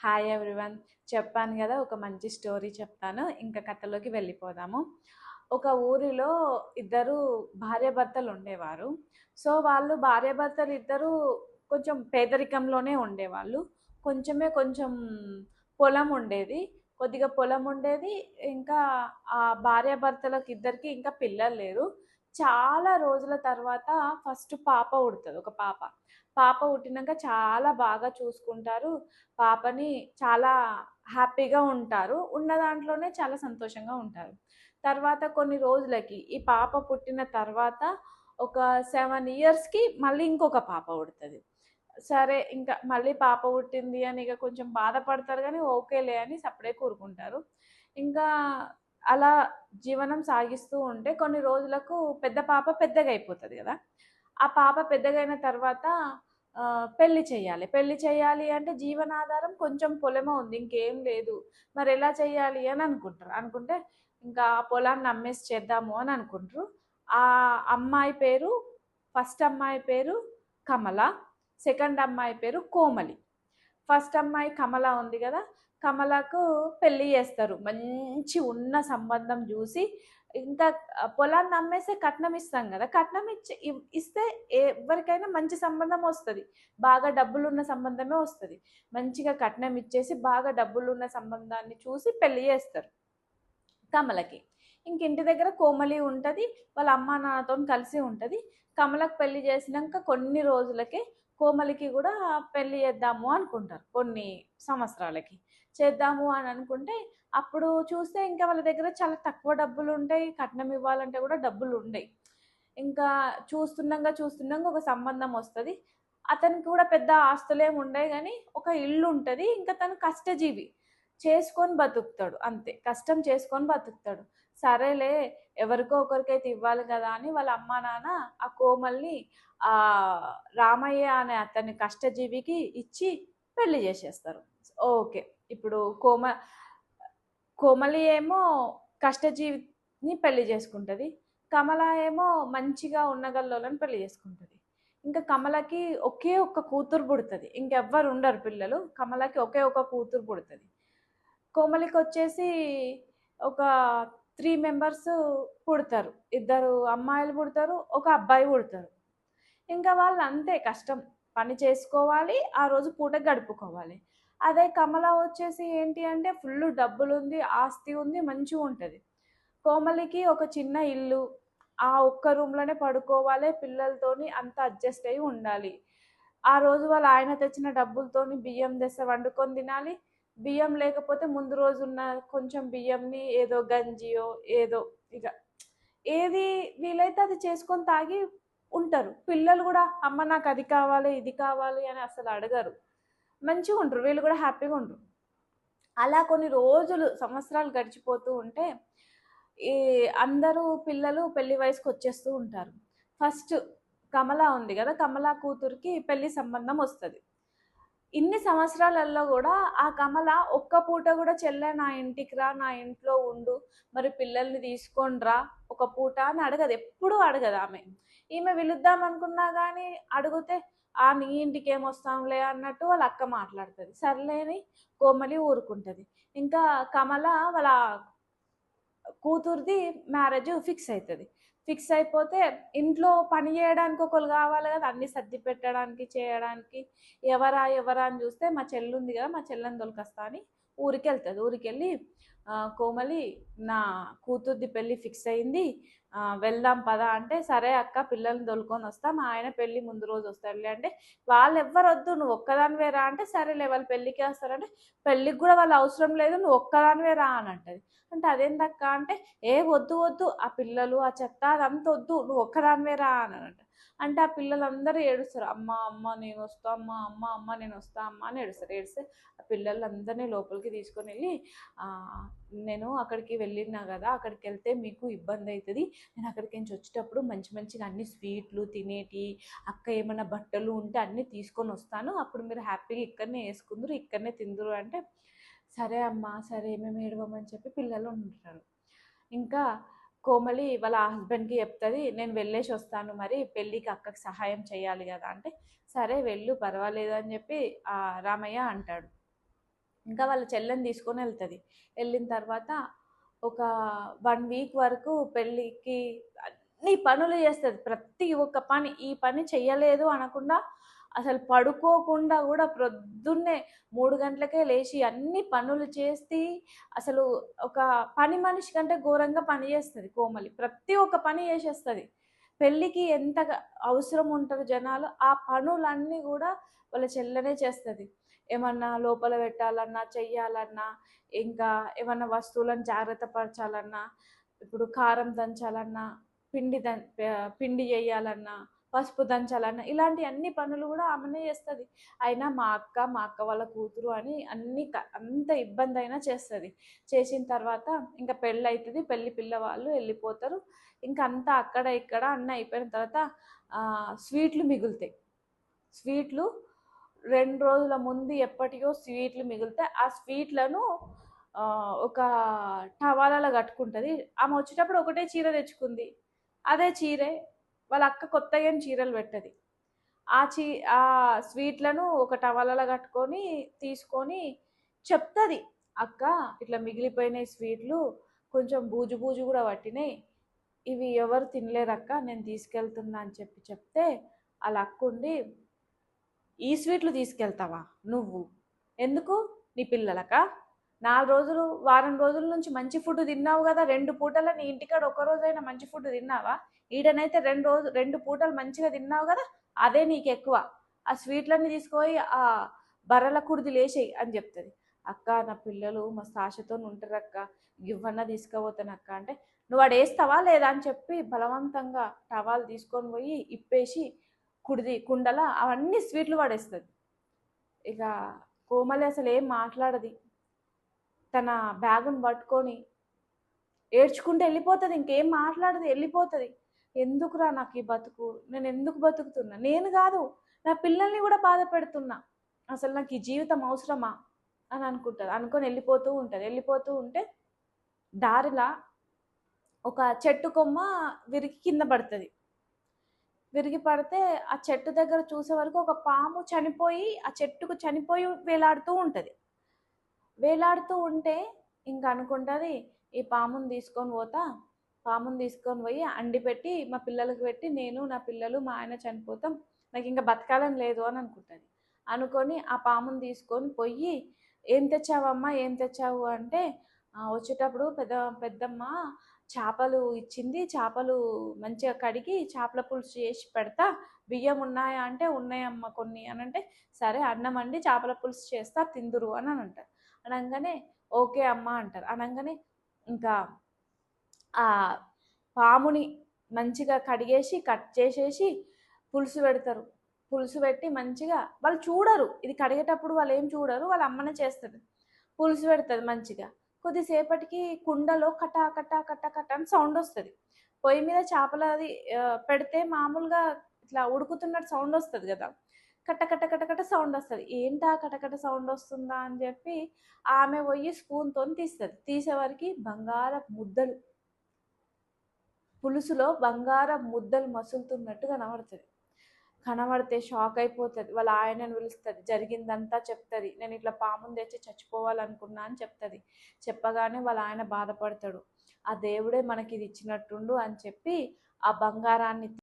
Hi everyone. చెప్పాను కదా, ఒక మంచి స్టోరీ చెప్తాను. ఇంకా కథలోకి వెళ్ళిపోదాము. ఒక ఊరిలో ఇద్దరు భార్యాభర్తలు ఉండేవారు. సో వాళ్ళు భార్యాభర్తలు ఇద్దరు కొంచెం పేదరికంలోనే ఉండేవాళ్ళు. కొంచెం పొలం ఉండేది, కొద్దిగా పొలం ఉండేది. ఇంకా ఆ భార్యాభర్తలకు ఇద్దరికి ఇంకా పిల్లలు లేరు. చాలా రోజుల తర్వాత ఫస్ట్ పాప పుడుతుంది. ఒక పాప పాప పుట్టినాక చాలా బాగా చూసుకుంటారు. పాపని చాలా హ్యాపీగా ఉంటారు. ఉన్న దాంట్లోనే చాలా సంతోషంగా ఉంటారు. తర్వాత కొన్ని రోజులకి ఈ పాప పుట్టిన తర్వాత ఒక 7 ఇయర్స్కి మళ్ళీ ఇంకొక పాప పుడుతుంది. సరే, ఇంకా మళ్ళీ పాప పుట్టింది అని ఇక కొంచెం బాధపడతారు, కానీ ఓకేలే అని సపడే కూరుకుంటారు. ఇంకా అలా జీవనం సాగిస్తూ ఉంటే కొన్ని రోజులకు పెద్ద పాప పెద్దగా అయిపోతుంది కదా. ఆ పాప పెద్దగైన తర్వాత పెళ్లి చేయాలి. పెళ్లి చేయాలి అంటే జీవనాధారం కొంచెం పొలమే ఉంది, ఇంకేం లేదు. మరి ఎలా చేయాలి అని అనుకుంటారు. అనుకుంటే ఇంకా ఆ పొలాన్ని అమ్మేసి చేద్దాము అని అనుకుంటారు. ఆ అమ్మాయి పేరు, ఫస్ట్ అమ్మాయి పేరు కమల, సెకండ్ అమ్మాయి పేరు కోమలి. ఫస్ట్ అమ్మాయి కమల ఉంది కదా, కమలకు పెళ్లి చేస్తారు. మంచి ఉన్న సంబంధం చూసి. ఇంకా పొలాన్ని అమ్మేస్తే కట్నం ఇస్తాం కదా, కట్నం ఇస్తే ఎవరికైనా మంచి సంబంధం వస్తుంది. బాగా డబ్బులున్న సంబంధమే వస్తుంది. మంచిగా కట్నం ఇచ్చేసి బాగా డబ్బులున్న సంబంధాన్ని చూసి పెళ్లి చేస్తారు కమలకి. ఇంటి దగ్గర కోమలి ఉంటుంది, వాళ్ళ అమ్మా నాన్నతో కలిసి ఉంటుంది. కమలకు పెళ్లి చేసినాక కొన్ని రోజులకే కోమలికి కూడా పెళ్లి చేద్దాము అనుకుంటారు. కొన్ని సంవత్సరాలకి చేద్దాము అని అనుకుంటే అప్పుడు చూస్తే ఇంకా వాళ్ళ దగ్గర చాలా తక్కువ డబ్బులు ఉంటాయి. కట్నం ఇవ్వాలంటే కూడా డబ్బులు ఉండయి. ఇంకా చూస్తున్నాగా ఒక సంబంధం వస్తుంది. అతనికి కూడా పెద్ద ఆస్తులేమి ఉండవు, కానీ ఒక ఇల్లు ఉంటుంది. ఇంకా తను కష్టజీవి, చేసుకొని బతుకుతాడు, అంతే. కష్టం చేసుకొని బతుకుతాడు. సరేలే, ఎవరికో ఒకరికైతే ఇవ్వాలి కదా అని వాళ్ళ అమ్మా నాన్న ఆ కోమల్ని ఆ రామయ్య అనే అతని కష్టజీవికి ఇచ్చి పెళ్లి చేసేస్తారు. ఓకే. ఇప్పుడు కోమలి ఏమో కష్టజీవిని పెళ్లి చేసుకుంటుంది, కమల ఏమో మంచిగా ఉన్నగల్లోలను పెళ్లి చేసుకుంటుంది. ఇంకా కమలకి ఒకే ఒక్క కూతురు పుడుతుంది, ఇంకెవ్వరు ఉండరు పిల్లలు. కమలకి ఒకే ఒక కూతురు పుడుతుంది. కోమలికి వచ్చేసి ఒక 3 మెంబర్స్ పుడతారు. 2 అమ్మాయిలు పుడతారు, ఒక అబ్బాయి పుడతారు. ఇంకా వాళ్ళు అంతే, కష్టం, పని చేసుకోవాలి, ఆ రోజు పూట గడుపుకోవాలి. అదే కమల వచ్చేసి ఏంటి అంటే ఫుల్ డబ్బులుంది, ఆస్తి ఉంది, మంచిగా ఉంటుంది. కోమలికి ఒక చిన్న ఇల్లు, ఆ ఒక్క రూమ్లోనే పడుకోవాలి, పిల్లలతోని అంతా అడ్జస్ట్ అయ్యి ఉండాలి. ఆ రోజు వాళ్ళ ఆయన తెచ్చిన డబ్బులతోని బియ్యం తెస్తే వండుకొని తినాలి. బియ్యం లేకపోతే ముందు రోజు ఉన్న కొంచెం బియ్యంని ఏదో గంజియో ఏదో ఇక ఏది వీలైతే అది చేసుకొని తాగి ఉంటారు. పిల్లలు కూడా అమ్మ నాకు అది కావాలి ఇది కావాలి అని అసలు అడగరు, మంచిగా ఉంటారు. వీళ్ళు కూడా హ్యాపీగా ఉంటారు. అలా కొన్ని రోజులు సంవత్సరాలు గడిచిపోతూ ఉంటే ఈ అందరూ పిల్లలు పెళ్లి వయసుకు వచ్చేస్తూ ఉంటారు. ఫస్ట్ కమల ఉంది కదా, కమల కూతురికి పెళ్లి సంబంధం వస్తుంది. ఇన్ని సంవత్సరాలలో కూడా ఆ కమల ఒక్క పూట కూడా చెల్లె నా ఇంటికి రా, నా ఇంట్లో ఉండు, మరి పిల్లల్ని తీసుకొని రా ఒక పూట అని అడగదు, ఎప్పుడూ అడగదు ఆమె. ఈమె పిలుద్దాం అనుకున్నా కానీ అడిగితే నీ ఇంటికి ఏమొస్తాంలే అన్నట్టు వాళ్ళ అక్క మాట్లాడుతుంది. సర్లేని కోమలి ఊరుకుంటుంది. ఇంకా కమల వాళ్ళ కూతురుది మ్యారేజ్ ఫిక్స్ అవుతుంది. ఫిక్స్ అయిపోతే ఇంట్లో పని చేయడానికి ఒకరు కావాలి కదా, అన్ని సర్ది పెట్టడానికి చేయడానికి. ఎవరా అని చూస్తే మా చెల్లి ఉంది కదా, మా చెల్లెని దొరికొస్తా అని ఊరికి వెళ్తుంది. ఊరికి వెళ్ళి కోమలి, నా కూతుర్ది పెళ్ళి ఫిక్స్ అయింది, వెళ్దాం పదా అంటే, సరే అక్క పిల్లల్ని దొలుకొని వస్తా, మా ఆయన పెళ్ళి ముందు రోజు వస్తాడులే అంటే, వాళ్ళు ఎవ్వరు వద్దు, నువ్వు ఒక్కదానివే రా అంటే, సరేలే వాళ్ళు పెళ్ళికి వస్తారంటే, పెళ్ళికి కూడా వాళ్ళు అవసరం లేదు, నువ్వు ఒక్కదానివే రా అని అంటది. అంటే అదేందక్క అంటే, వద్దు ఆ పిల్లలు ఆ చెత్త అదంతా వద్దు, నువ్వు ఒక్కదానివే రా అని అంట. అంటే ఆ పిల్లలందరూ ఏడుస్తారు, అమ్మ అమ్మ నేను వస్తా, అమ్మ అమ్మ అమ్మ నేను వస్తా అమ్మ అని ఏడుస్తారు. ఏడిస్తే ఆ పిల్లలందరినీ లోపలికి తీసుకొని వెళ్ళి నేను అక్కడికి వెళ్ళినా కదా, అక్కడికి వెళ్తే మీకు ఇబ్బంది అవుతుంది, నేను అక్కడికి నుంచి వచ్చేటప్పుడు మంచిగా అన్ని స్వీట్లు తినేటి, అక్క ఏమైనా బట్టలు ఉంటే అన్నీ తీసుకొని వస్తాను, అప్పుడు మీరు హ్యాపీగా ఇక్కడనే వేసుకుందరు, ఇక్కడనే తిందురు అంటే, సరే అమ్మ సరే మేము ఏడవమని చెప్పి పిల్లలు ఉంటారు. ఇంకా కోమలి వాళ్ళ హస్బెండ్కి చెప్తుంది, నేను వెళ్ళేసి వస్తాను, మరి పెళ్ళికి అక్కకి సహాయం చేయాలి కదా అంటే, సరే వెళ్ళు పర్వాలేదు అని చెప్పి రామయ్య అంటాడు. ఇంకా వాళ్ళ చెల్లెని తీసుకొని వెళ్తుంది. వెళ్ళిన తర్వాత ఒక 1 వీక్ వరకు పెళ్ళికి అన్ని పనులు చేస్తుంది. ప్రతి ఒక్క పని, ఈ పని చెయ్యలేదు అనకుండా అసలు పడుకోకుండా కూడా ప్రొద్దున్నే 3 గంటలకే లేచి అన్ని పనులు చేసి అసలు ఒక పని మనిషి కంటే ఘోరంగా పని చేస్తుంది కోమలి. ప్రతి ఒక్క పని చేసేస్తుంది. పెళ్ళికి ఎంత అవసరం ఉంటారు జనాలు, ఆ పనులన్నీ కూడా వాళ్ళ చెల్లెనే చేస్తుంది. ఏమన్నా లోపల పెట్టాలన్నా, చెయ్యాలన్నా, ఇంకా ఏమన్నా వస్తువులను జాగ్రత్త పరచాలన్నా, ఇప్పుడు కారం దంచాలన్నా, పిండి చేయాలన్నా, పసుపు దంచాలన్నా, ఇలాంటి అన్ని పనులు కూడా ఆమెనే చేస్తుంది. అయినా మా అక్క వాళ్ళ కూతురు అని అంత ఇబ్బంది అయినా చేస్తుంది. చేసిన తర్వాత ఇంకా పెళ్ళి అవుతుంది. పెళ్ళి పిల్లవాళ్ళు వెళ్ళిపోతారు. ఇంకా అంతా అక్కడ ఇక్కడ అన్న అయిపోయిన తర్వాత స్వీట్లు మిగులుతాయి. స్వీట్లు 2 రోజుల ముందు ఎప్పటికో స్వీట్లు మిగిలితే ఆ స్వీట్లను ఒక టవాలలో కట్టుకుంటుంది. ఆమె వచ్చేటప్పుడు ఒకటే చీర తెచ్చుకుంది. అదే చీరే వాళ్ళ అక్క కొత్తగా ఏం చీరలు పెట్టది. ఆ స్వీట్లను ఒక టవాలలో కట్టుకొని తీసుకొని చెప్తుంది, అక్క ఇట్లా మిగిలిపోయినాయి స్వీట్లు, కొంచెం బూజు బూజు కూడా పట్టినాయి, ఇవి ఎవరు తినలేరక్క, నేను తీసుకెళ్తున్నా అని చెప్తే వాళ్ళ అక్క ఉండి, ఈ స్వీట్లు తీసుకెళ్తావా నువ్వు, ఎందుకు, నీ పిల్లలక? 4 రోజులు వారం రోజుల నుంచి మంచి ఫుడ్ తిన్నావు కదా, 2 పూటల నీ ఇంటికాడ ఒక రోజైనా మంచి ఫుడ్ తిన్నావా? ఈడనైతే 2 పూటలు మంచిగా తిన్నావు కదా, అదే నీకు ఎక్కువ, ఆ స్వీట్లన్నీ తీసుకుపోయి ఆ బర్రెల కుడిది లేచేయి అని చెప్తుంది. అక్క నా పిల్లలు మస్తు ఆశతో ఉంటారు అక్క, ఇవ్వన్నా తీసుకుపోతాను అక్క అంటే, నువ్వు వాడు వేస్తావా లేదా అని చెప్పి బలవంతంగా టవాలు తీసుకొని పోయి ఇప్పేసి కుండల అవన్నీ స్వీట్లు పడేస్తుంది. ఇక కోమలి అసలు ఏం మాట్లాడది. తన బ్యాగును పట్టుకొని ఏడ్చుకుంటూ వెళ్ళిపోతుంది. ఇంకేం మాట్లాడదు, వెళ్ళిపోతుంది. ఎందుకురా నాకు ఈ బతుకు, నేను ఎందుకు బతుకుతున్నా, నేను కాదు నా పిల్లల్ని కూడా బాధ పెడుతున్నా, అసలు నాకు ఈ జీవితం అవసరమా అని అనుకొని వెళ్ళిపోతూ ఉంటే దారిలా ఒక చెట్టు కొమ్మ విరిగి కింద పడుతుంది. విరిగి పడితే ఆ చెట్టు దగ్గర చూసే వరకు ఒక పాము చనిపోయి ఆ చెట్టుకు చనిపోయి వేలాడుతూ ఉంటుంది. వేలాడుతూ ఉంటే ఇంకా అనుకుంటుంది, ఈ పాముని తీసుకొని పోయి అండి పెట్టి మా పిల్లలకి పెట్టి నేను నా పిల్లలు మా ఆయన చనిపోతాం, నాకు ఇంకా బతకాలని లేదు అని అనుకొని ఆ పాముని తీసుకొని పోయి, ఏం తెచ్చావు అంటే, వచ్చేటప్పుడు పెద్దమ్మ చేపలు ఇచ్చింది, చేపలు మంచిగా కడిగి చేపల పులుసు చేసి పెడతా, బియ్యం ఉన్నాయా అంటే ఉన్నాయమ్మ కొన్ని అని అంటే, సరే అన్నం అండి చేపల పులుసు చేస్తా తిందురు అని అంటారు. అనగానే ఓకే అమ్మ అంటారు. అనగానే ఇంకా ఆ పాముని మంచిగా కడిగేసి కట్ చేసేసి పులుసు పెడతారు. పులుసు పెట్టి మంచిగా వాళ్ళు చూడరు, ఇది కడిగేటప్పుడు వాళ్ళు ఏం చూడరు, వాళ్ళ అమ్మనే చేస్తుంది. పులుసు పెడుతుంది మంచిగా. కొద్దిసేపటికి కుండలో కటా కటా కటా కటా అని సౌండ్ వస్తుంది. పొయ్యి మీద చేపలు అది పెడితే మామూలుగా ఇట్లా ఉడుకుతున్నట్టు సౌండ్ వస్తుంది కదా, కట్ట కట్ట కట్ట కట్ట సౌండ్ వస్తుంది. ఏంటా కటకట సౌండ్ వస్తుందా అని చెప్పి ఆమె పోయి స్పూన్తో తీస్తుంది. తీసేవరకు బంగారపు ముద్దలు, పులుసులో బంగారపు ముద్దలు మసులుతున్నట్టు కనబడితే షాక్ అయిపోతుంది. వాళ్ళ ఆయనను పిలుస్తుంది, జరిగిందంతా చెప్తుంది. నేను ఇట్లా పాముని తెచ్చి చచ్చిపోవాలనుకున్నా అని చెప్తుంది. చెప్పగానే వాళ్ళ ఆయన బాధపడతాడు, ఆ దేవుడే మనకి ఇది ఇచ్చినట్టుండు అని చెప్పి ఆ బంగారాన్ని